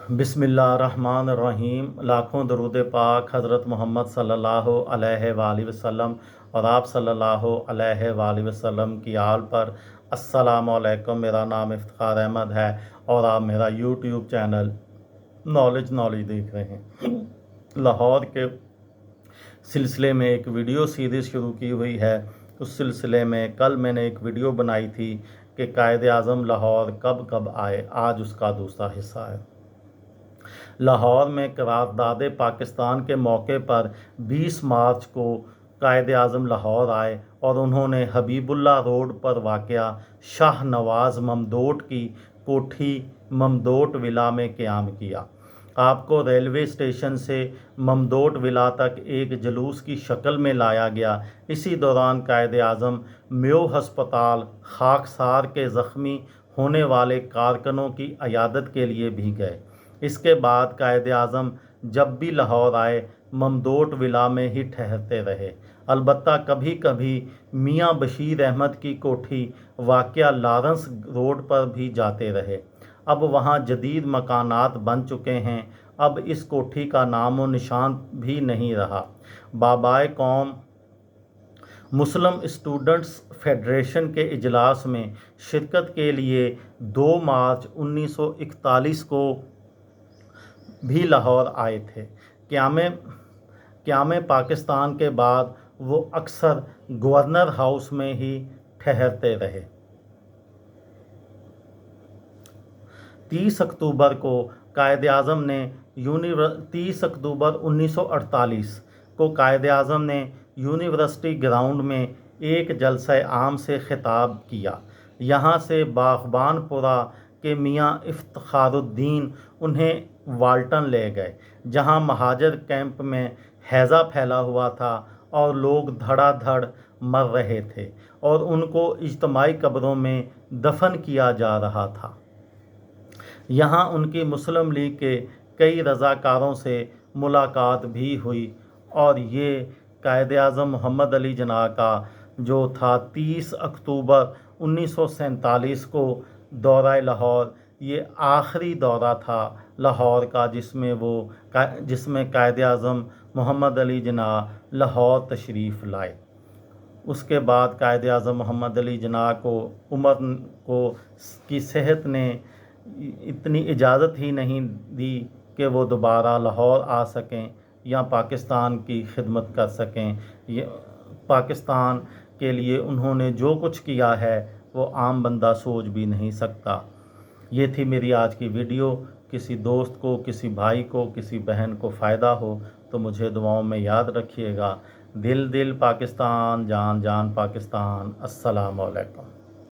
बिस्मिल्लाहिर्रहमानिर्रहीम। लाखों दरूद पाक हज़रत मोहम्मद सल्लल्लाहु अलैहि वसल्लम और आप सल्लल्लाहु अलैहि वसल्लम की आल पर। अस्सलामु अलैकुम। मेरा नाम इफ्तिखार अहमद है और आप मेरा यूट्यूब चैनल नॉलेज देख रहे हैं। लाहौर के सिलसिले में एक वीडियो सीरीज़ शुरू की हुई है। उस सिलसिले में कल मैंने एक वीडियो बनाई थी कि कायद आज़म लाहौर कब कब आए। आज उसका दूसरा हिस्सा है। लाहौर में करारदाद पाकिस्तान के मौके पर 20 मार्च को कायद आज़म लाहौर आए और उन्होंने हबीबुल्लाह रोड पर वाक़या शाह नवाज़ ममदोट की कोठी ममदोट विला में क़याम किया। आपको रेलवे स्टेशन से ममदोट विला तक एक जुलूस की शक्ल में लाया गया। इसी दौरान कायद आज़म मेयो हस्पताल खाकसार के ज़ख्मी होने वाले कारकुनों की अयादत के लिए भी गए। इसके बाद कायद आज़म जब भी लाहौर आए ममदोट विला में ही ठहरते रहे। अलबत्ता कभी कभी मियाँ बशीर अहमद की कोठी वाक़या लॉरेंस रोड पर भी जाते रहे। अब वहाँ जदीद मकानात बन चुके हैं। अब इस कोठी का नामो निशान भी नहीं रहा। बाबाए कौम मुस्लिम स्टूडेंट्स फेडरेशन के इजलास में शिरकत के लिए 2 मार्च 1941 को भी लाहौर आए थे। क़याम पाकिस्तान के बाद वो अक्सर गवर्नर हाउस में ही ठहरते रहे। 30 अक्टूबर को कायद आज़म ने 30 अक्टूबर 1948 को कायद आज़म ने यूनिवर्सिटी ग्राउंड में एक जलसा आम से खिताब किया। यहाँ से बाग़बानपुरा के मियाँ इफ्तिखारुद्दीन उन्हें वाल्टन ले गए, जहाँ महाजर कैंप में हैज़ा फैला हुआ था और लोग धड़ाधड़ मर रहे थे और उनको इज्तमाई कब्रों में दफन किया जा रहा था। यहाँ उनकी मुस्लिम लीग के कई रज़ाकारों से मुलाकात भी हुई और ये कायद आज़म मोहम्मद अली जिन्ना का जो था 30 अक्टूबर 1947 को दौरा लाहौर, ये आखिरी दौरा था लाहौर का जिसमें कायद आज़म मोहम्मद अली जिन्ना लाहौर तशरीफ़ लाए। उसके बाद कायद आज़म मोहम्मद अली जिन्ना को की सेहत ने इतनी इजाज़त ही नहीं दी कि वो दोबारा लाहौर आ सकें या पाकिस्तान की खिदमत कर सकें। ये पाकिस्तान के लिए उन्होंने जो कुछ किया है वो आम बंदा सोच भी नहीं सकता। ये थी मेरी आज की वीडियो। किसी दोस्त को, किसी भाई को, किसी बहन को फ़ायदा हो तो मुझे दुआओं में याद रखिएगा। दिल दिल पाकिस्तान, जान जान पाकिस्तान। अस्सलामु अलैकुम।